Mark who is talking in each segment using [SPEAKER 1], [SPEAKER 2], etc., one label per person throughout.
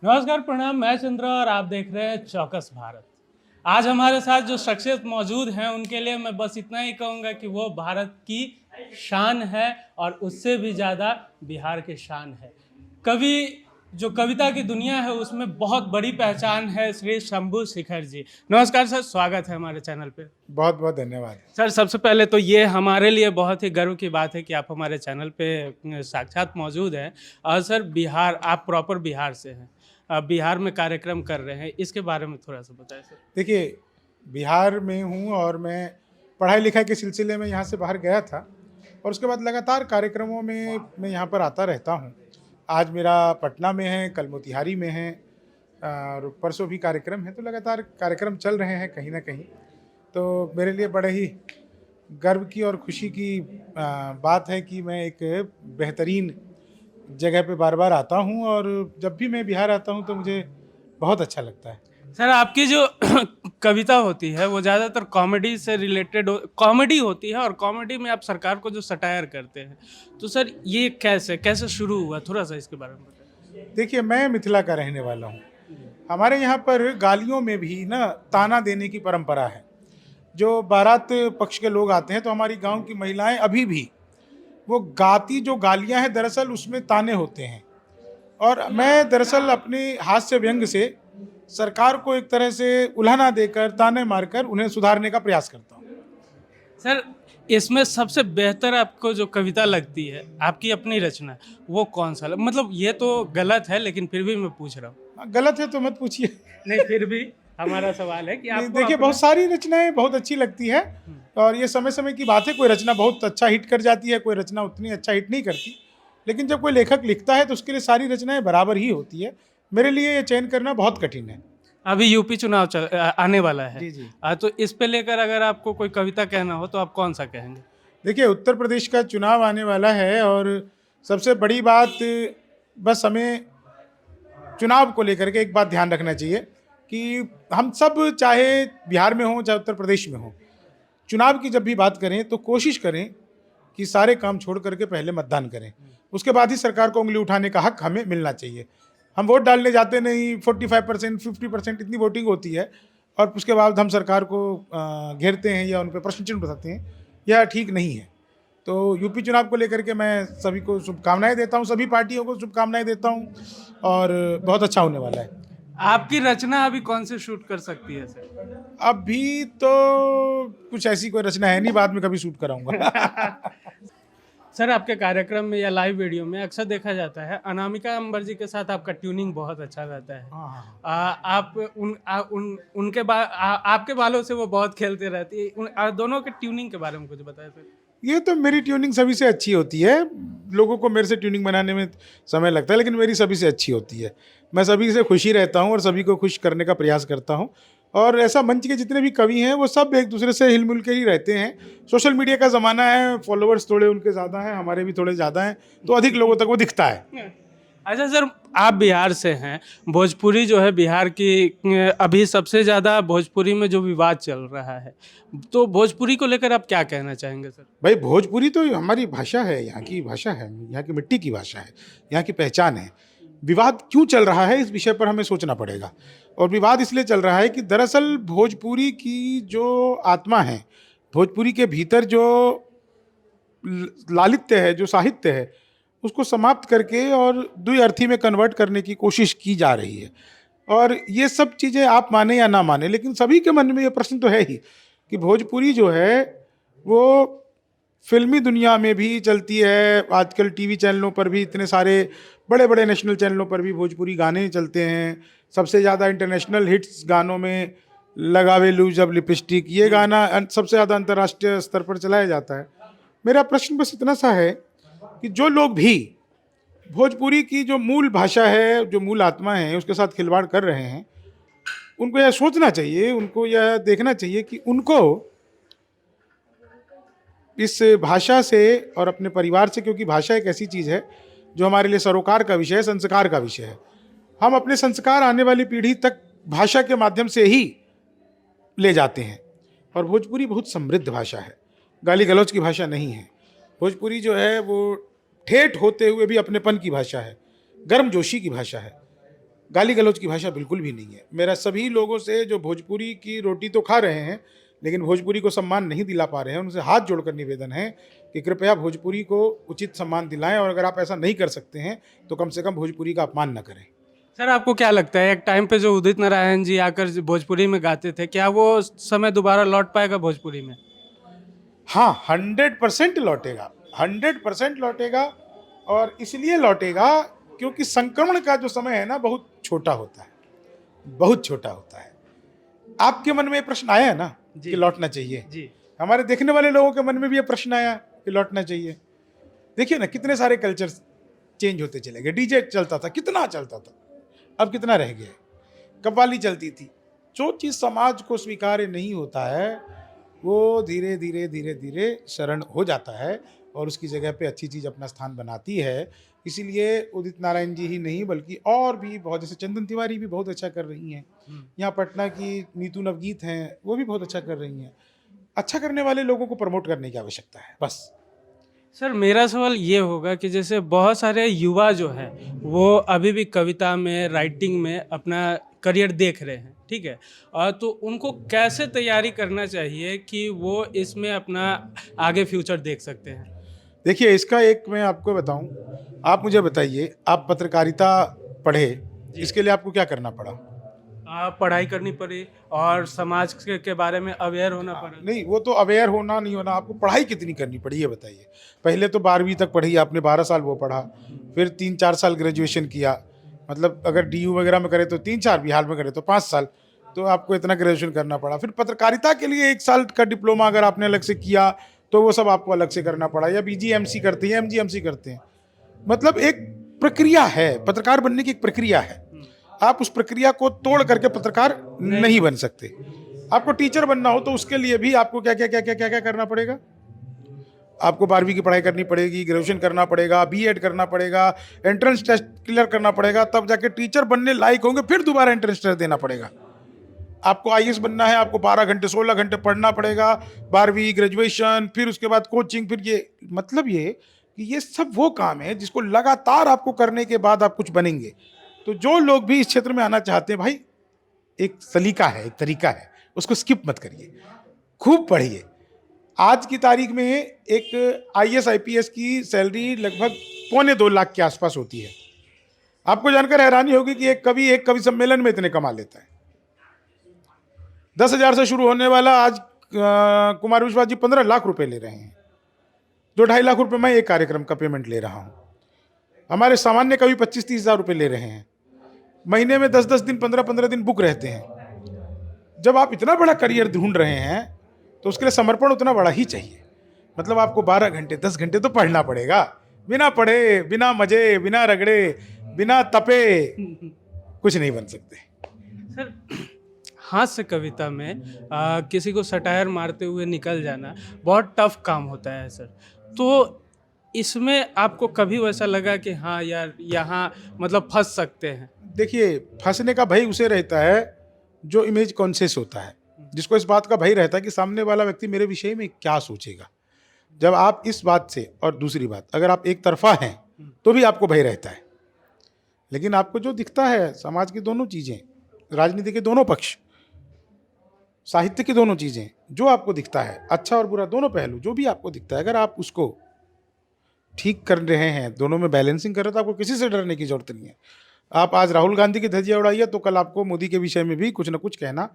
[SPEAKER 1] नमस्कार, प्रणाम। मैं चंद्र और आप देख रहे हैं चौकस भारत। आज हमारे साथ जो शख्सियत मौजूद हैं उनके लिए मैं बस इतना ही कहूँगा कि वो भारत की शान है और उससे भी ज़्यादा बिहार की शान है। कवि जो कविता की दुनिया है उसमें बहुत बड़ी पहचान है श्री शंभू शेखर जी। नमस्कार सर, स्वागत है हमारे चैनल पे।
[SPEAKER 2] बहुत बहुत धन्यवाद
[SPEAKER 1] सर, सबसे पहले तो ये हमारे लिए बहुत ही गर्व की बात है कि आप हमारे चैनल पे साक्षात मौजूद हैं। और सर, बिहार, आप प्रॉपर बिहार से हैं, आप बिहार में कार्यक्रम कर रहे हैं, इसके बारे में थोड़ा सा बताएं सर।
[SPEAKER 2] देखिए, बिहार में हूँ और मैं पढ़ाई लिखाई के सिलसिले में यहाँ से बाहर गया था और उसके बाद लगातार कार्यक्रमों में मैं यहाँ पर आता रहता हूँ। आज मेरा पटना में है, कल मोतिहारी में है और परसों भी कार्यक्रम है, तो लगातार कार्यक्रम चल रहे हैं कहीं ना कहीं। तो मेरे लिए बड़े ही गर्व की और खुशी की बात है कि मैं एक बेहतरीन जगह पे बार बार आता हूँ और जब भी मैं बिहार आता हूँ तो मुझे बहुत अच्छा लगता है।
[SPEAKER 1] सर, आपकी जो कविता होती है वो ज़्यादातर कॉमेडी से रिलेटेड कॉमेडी होती है और कॉमेडी में आप सरकार को जो सटायर करते हैं, तो सर ये कैसे शुरू हुआ, थोड़ा सा इसके बारे में बताएं।
[SPEAKER 2] देखिए, मैं मिथिला का रहने वाला हूँ। हमारे यहाँ पर गालियों में भी ना ताना देने की परंपरा है। जो बारात पक्ष के लोग आते हैं तो हमारी गांव की महिलाएं अभी भी वो गाती जो गालियां हैं दरअसल उसमें ताने होते हैं। और मैं दरअसल अपने हास्य व्यंग से सरकार को एक तरह से उल्हाना देकर ताने मारकर उन्हें सुधारने का प्रयास करता हूँ।
[SPEAKER 1] सर, इसमें सबसे बेहतर आपको जो कविता लगती है, आपकी अपनी रचना, वो कौन सा मतलब ये तो गलत है लेकिन फिर भी मैं पूछ रहा हूँ।
[SPEAKER 2] गलत है तो मत पूछिए।
[SPEAKER 1] नहीं, फिर भी हमारा सवाल है कि आपको
[SPEAKER 2] देखिए, बहुत सारी रचनाएं बहुत अच्छी लगती है और ये समय समय की बात है। कोई रचना बहुत अच्छा हिट कर जाती है, कोई रचना उतनी अच्छा हिट नहीं करती। लेकिन जब कोई लेखक लिखता है तो उसके लिए सारी रचनाएं बराबर ही होती है। मेरे लिए ये चयन करना बहुत कठिन है।
[SPEAKER 1] अभी यूपी चुनाव आने वाला है।
[SPEAKER 2] जी जी।
[SPEAKER 1] तो इस पे लेकर अगर आपको कोई कविता कहना हो तो आप कौन सा कहेंगे?
[SPEAKER 2] देखिए, उत्तर प्रदेश का चुनाव आने वाला है और सबसे बड़ी बात, बस हमें चुनाव को लेकर के एक बात ध्यान रखना चाहिए कि हम सब चाहे बिहार में हों चाहे उत्तर प्रदेश में हों, चुनाव की जब भी बात करें तो कोशिश करें कि सारे काम छोड़ करके पहले मतदान करें। उसके बाद ही सरकार को उंगली उठाने का हक हमें मिलना चाहिए। हम वोट डालने जाते नहीं, 45% 50% इतनी वोटिंग होती है और उसके बाद हम सरकार को घेरते हैं या उन पर प्रश्न चिन्ह उठाते हैं, यह ठीक नहीं है। तो यूपी चुनाव को लेकर के मैं सभी को शुभकामनाएं देता हूं, सभी पार्टियों को शुभकामनाएं देता हूं और बहुत अच्छा होने वाला है।
[SPEAKER 1] आपकी रचना अभी कौन से शूट कर सकती है सर?
[SPEAKER 2] अभी तो कुछ ऐसी कोई रचना है नहीं, बाद में कभी शूट कराऊंगा।
[SPEAKER 1] सर, आपके कार्यक्रम में या लाइव वीडियो में अक्सर देखा जाता है अनामिका अंबर जी के साथ आपका ट्यूनिंग बहुत अच्छा रहता है।
[SPEAKER 2] हाँ।
[SPEAKER 1] आप आपके बालों से वो बहुत खेलते रहती है। दोनों के ट्यूनिंग के बारे में कुछ बताएं सर।
[SPEAKER 2] ये तो मेरी ट्यूनिंग सभी से अच्छी होती है। लोगों को मेरे से ट्यूनिंग बनाने में समय लगता है, लेकिन मेरी सभी से अच्छी होती है। मैं सभी से खुशी रहता हूँ और सभी को खुश करने का प्रयास करता हूँ। और ऐसा मंच के जितने भी कवि हैं वो सब एक दूसरे से हिलमिल के ही रहते हैं। सोशल मीडिया का ज़माना है, फॉलोअर्स थोड़े उनके ज़्यादा हैं, हमारे भी थोड़े ज़्यादा हैं, तो अधिक लोगों तक वो दिखता है।
[SPEAKER 1] अच्छा सर, आप बिहार से हैं, भोजपुरी जो है बिहार की, अभी सबसे ज़्यादा भोजपुरी में जो विवाद चल रहा है, तो भोजपुरी को लेकर आप क्या कहना चाहेंगे सर?
[SPEAKER 2] भाई, भोजपुरी तो हमारी भाषा है, यहाँ की भाषा है, यहाँ की मिट्टी की भाषा है, यहाँ की पहचान है। विवाद क्यों चल रहा है इस विषय पर हमें सोचना पड़ेगा। और विवाद इसलिए चल रहा है कि दरअसल भोजपुरी की जो आत्मा है, भोजपुरी के भीतर जो लालित्य है, जो साहित्य है, उसको समाप्त करके और द्विअर्थी में कन्वर्ट करने की कोशिश की जा रही है। और ये सब चीज़ें आप माने या ना माने, लेकिन सभी के मन में ये प्रश्न तो है ही कि भोजपुरी जो है वो फिल्मी दुनिया में भी चलती है। आजकल टीवी चैनलों पर भी इतने सारे बड़े बड़े नेशनल चैनलों पर भी भोजपुरी गाने चलते हैं। सबसे ज़्यादा इंटरनेशनल हिट्स गानों में लगावे लू जब लिपस्टिक, ये गाना सबसे ज़्यादा अंतर्राष्ट्रीय स्तर पर चलाया जाता है। मेरा प्रश्न बस इतना सा है कि जो लोग भी भोजपुरी की जो मूल भाषा है, जो मूल आत्मा है, उसके साथ खिलवाड़ कर रहे हैं, उनको यह सोचना चाहिए, उनको यह देखना चाहिए कि उनको इस भाषा से और अपने परिवार से, क्योंकि भाषा एक ऐसी चीज़ है जो हमारे लिए सरोकार का विषय है, संस्कार का विषय है। हम अपने संस्कार आने वाली पीढ़ी तक भाषा के माध्यम से ही ले जाते हैं। और भोजपुरी बहुत समृद्ध भाषा है, गाली गलौज की भाषा नहीं है। भोजपुरी जो है वो ठेठ होते हुए भी अपनेपन की भाषा है, गर्मजोशी की भाषा है। गाली गलौज की भाषा बिल्कुल भी नहीं है। मेरा सभी लोगों से जो भोजपुरी की रोटी तो खा रहे हैं लेकिन भोजपुरी को सम्मान नहीं दिला पा रहे हैं, उनसे हाथ जोड़कर निवेदन है कि कृपया भोजपुरी को उचित सम्मान दिलाएं, और अगर आप ऐसा नहीं कर सकते हैं तो कम से कम भोजपुरी का अपमान न करें।
[SPEAKER 1] सर आपको क्या लगता है, एक टाइम पे जो उदित नारायण जी आकर भोजपुरी में गाते थे, क्या वो समय दोबारा लौट पाएगा भोजपुरी में?
[SPEAKER 2] हाँ, 100% लौटेगा, 100% लौटेगा। और इसलिए लौटेगा क्योंकि संक्रमण का जो समय है ना, बहुत छोटा होता है, बहुत छोटा होता है। आपके मन में ये प्रश्न आया है ना
[SPEAKER 1] जी।
[SPEAKER 2] कि लौटना चाहिए,
[SPEAKER 1] जी
[SPEAKER 2] हमारे देखने वाले लोगों के मन में भी ये प्रश्न आया कि लौटना चाहिए। देखिए ना, कितने सारे कल्चर चेंज होते चले गए। डीजे चलता था, कितना चलता था, अब कितना रह गया। कव्वाली चलती थी। जो चीज़ समाज को स्वीकार्य नहीं होता है वो धीरे धीरे धीरे धीरे शरण हो जाता है और उसकी जगह पे अच्छी चीज़ अपना स्थान बनाती है। इसीलिए उदित नारायण जी ही नहीं बल्कि और भी बहुत, जैसे चंदन तिवारी भी बहुत अच्छा कर रही हैं, यहाँ पटना की नीतू नवगीत हैं, वो भी बहुत अच्छा कर रही हैं। अच्छा करने वाले लोगों को प्रमोट करने की आवश्यकता है बस।
[SPEAKER 1] सर मेरा सवाल ये होगा कि जैसे बहुत सारे युवा जो हैं वो अभी भी कविता में, राइटिंग में अपना करियर देख रहे हैं, ठीक है, और तो उनको कैसे तैयारी करना चाहिए कि वो इसमें अपना आगे फ्यूचर देख सकते हैं?
[SPEAKER 2] देखिए, इसका एक मैं आपको बताऊं, आप मुझे बताइए, आप पत्रकारिता पढ़े, इसके लिए आपको क्या करना पड़ा?
[SPEAKER 1] पढ़ाई करनी पड़ी और समाज के बारे में अवेयर होना पड़ा।
[SPEAKER 2] नहीं, वो तो अवेयर होना नहीं होना, आपको पढ़ाई कितनी करनी पड़ी ये बताइए। पहले तो 12वीं तक पढ़ी आपने, 12 साल वो पढ़ा, फिर 3-4 साल ग्रेजुएशन किया, मतलब अगर डीयू वगैरह में करे तो 3-4, बिहार में करे तो 5 साल, तो आपको इतना ग्रेजुएशन करना पड़ा। फिर पत्रकारिता के लिए 1 साल का डिप्लोमा अगर आपने अलग से किया तो वो सब आपको अलग से करना पड़ा, या बीजीएमसी करते हैं, एमजीएमसी करते हैं। मतलब एक प्रक्रिया है, पत्रकार बनने की एक प्रक्रिया है। आप उस प्रक्रिया को तोड़ करके पत्रकार नहीं बन सकते। आपको टीचर बनना हो तो उसके लिए भी आपको क्या क्या क्या क्या क्या क्या करना पड़ेगा? आपको 12वीं की पढ़ाई करनी पड़ेगी, ग्रेजुएशन करना पड़ेगा, बीएड करना पड़ेगा, एंट्रेंस टेस्ट क्लियर करना पड़ेगा, तब जाके टीचर बनने लायक होंगे, फिर दोबारा एंट्रेंस टेस्ट देना पड़ेगा। आपको आईएएस बनना है, आपको 12 घंटे 16 घंटे पढ़ना पड़ेगा, 12वीं ग्रेजुएशन, फिर उसके बाद कोचिंग, फिर ये मतलब ये कि ये सब वो काम है जिसको लगातार आपको करने के बाद आप कुछ बनेंगे। तो जो लोग भी इस क्षेत्र में आना चाहते हैं, भाई एक सलीका है, एक तरीका है, उसको स्किप मत करिए, खूब पढ़िए। आज की तारीख में एक आईएएस आईपीएस की सैलरी लगभग 2.25 लाख के आसपास होती है। आपको जानकर हैरानी होगी कि एक कवि सम्मेलन में इतने कमा लेता है। 10,000 से शुरू होने वाला आज कुमार विश्वास जी 15 लाख रुपए ले रहे हैं। 2-2.5 लाख रुपए मैं एक कार्यक्रम का पेमेंट ले रहा हूँ। हमारे सामान्य कवि 25-30 हज़ार रुपये ले रहे हैं। महीने में 10-10 दिन, 15-15 दिन बुक रहते हैं। जब आप इतना बड़ा करियर ढूंढ रहे हैं तो उसके लिए समर्पण उतना बड़ा ही चाहिए। मतलब आपको 12 घंटे 10 घंटे तो पढ़ना पड़ेगा। बिना पढ़े, बिना मजे, बिना रगड़े, बिना तपे कुछ नहीं बन सकते।
[SPEAKER 1] सर हास्य कविता में किसी को सटायर मारते हुए निकल जाना बहुत टफ काम होता है सर, तो इसमें आपको कभी वैसा लगा कि हाँ यार यहाँ मतलब फंस सकते हैं?
[SPEAKER 2] देखिए, फंसने का भय उसे रहता है जो इमेज कॉन्शियस होता है, जिसको इस बात का भय रहता है कि सामने वाला व्यक्ति मेरे विषय में क्या सोचेगा। जब आप इस बात से, और दूसरी बात, अगर आप एक तरफा हैं तो भी आपको भय रहता है। लेकिन आपको जो दिखता है, समाज की दोनों चीज़ें, राजनीति के दोनों पक्ष, साहित्य की दोनों चीज़ें, जो आपको दिखता है, अच्छा और बुरा दोनों पहलू जो भी आपको दिखता है, अगर आप उसको ठीक कर रहे हैं, दोनों में बैलेंसिंग कर रहे हैं, तो आपको किसी से डरने की जरूरत नहीं है। आप आज राहुल गांधी की धज्जियां उड़ाइए तो कल आपको मोदी के विषय में भी कुछ ना कुछ कहना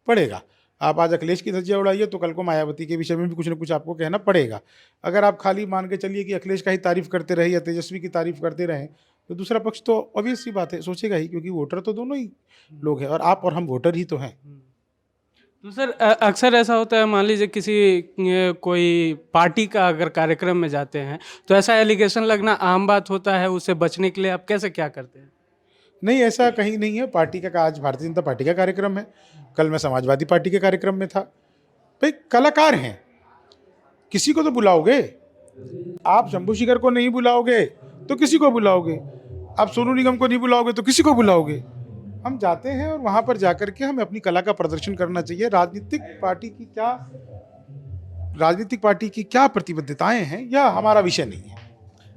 [SPEAKER 2] पड़ेगा। आप आज अखिलेश की धज्जियां उड़ाइए तो कल को मायावती के विषय में भी कुछ ना कुछ आपको कहना पड़ेगा। अगर आप खाली मान के चलिए कि अखिलेश का ही तारीफ करते रहे या तेजस्वी की तारीफ करते रहें तो दूसरा पक्ष तो ऑब्वियस सी बात है सोचेगा ही, क्योंकि वोटर तो दोनों ही लोग हैं, और आप और हम वोटर ही तो हैं।
[SPEAKER 1] तो सर अक्सर ऐसा होता है, मान लीजिए किसी कोई पार्टी का अगर कार्यक्रम में जाते हैं तो ऐसा एलिगेशन लगना आम बात होता है, उससे बचने के लिए आप कैसे क्या करते हैं?
[SPEAKER 2] नहीं, ऐसा कहीं नहीं है। पार्टी का, आज भारतीय जनता पार्टी का कार्यक्रम है, कल मैं समाजवादी पार्टी के कार्यक्रम में था। भाई कलाकार हैं, किसी को तो बुलाओगे। आप शंभू शेखर को नहीं बुलाओगे तो किसी को बुलाओगे, आप सोनू निगम को नहीं बुलाओगे तो किसी को बुलाओगे। हम जाते हैं और वहाँ पर जाकर के हमें अपनी कला का प्रदर्शन करना चाहिए। राजनीतिक पार्टी की क्या प्रतिबद्धताएं हैं, यह हमारा विषय नहीं है।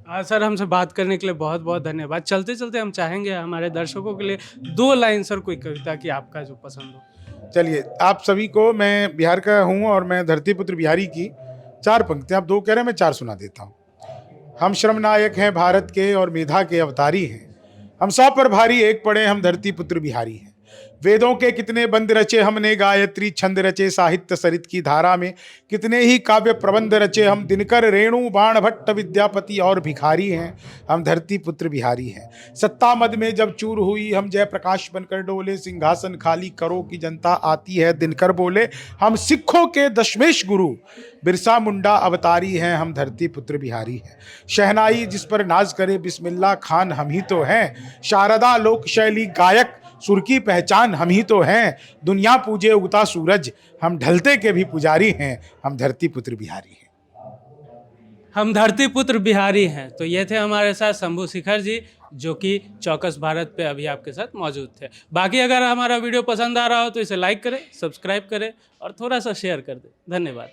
[SPEAKER 1] सर हमसे बात करने के लिए बहुत बहुत धन्यवाद। चलते चलते हम चाहेंगे हमारे दर्शकों के लिए 2 लाइन सर कोई कविता की आपका जो पसंद हो।
[SPEAKER 2] चलिए, आप सभी को, मैं बिहार का हूँ और मैं धरतीपुत्र बिहारी की 4 पंक्तियाँ, आप 2 कह रहे हैं, मैं 4 सुना देता हूँ। हम श्रम नायक हैं भारत के और मेधा के अवतारी हैं, हम 100 पर भारी एक पड़े, हम धरतीपुत्र बिहारी हैं। वेदों के कितने बंद रचे हमने, गायत्री छंद रचे साहित्य सरित की धारा में, कितने ही काव्य प्रबंध रचे, हम दिनकर रेणु बाण भट्ट विद्यापति और भिखारी हैं, हम धरती पुत्र बिहारी हैं। सत्ता मद में जब चूर हुई हम जयप्रकाश बनकर डोले, सिंहासन खाली करो की जनता आती है दिनकर बोले, हम सिखों के दशमेश गुरु बिरसा मुंडा अवतारी हैं, हम धरती पुत्र बिहारी हैं। शहनाई जिस पर नाज करे बिस्मिल्लाह खान हम ही तो हैं, शारदा लोक शैली गायक सुर की पहचान हम ही तो हैं, दुनिया पूजे उगता सूरज हम ढलते के भी पुजारी हैं, हम धरती पुत्र बिहारी हैं।
[SPEAKER 1] हम धरती पुत्र बिहारी हैं। तो ये थे हमारे साथ शंभू शिखर जी, जो कि चौकस भारत पे अभी आपके साथ मौजूद थे। बाकी अगर हमारा वीडियो पसंद आ रहा हो तो इसे लाइक करें, सब्सक्राइब करें और थोड़ा सा शेयर कर दें। धन्यवाद।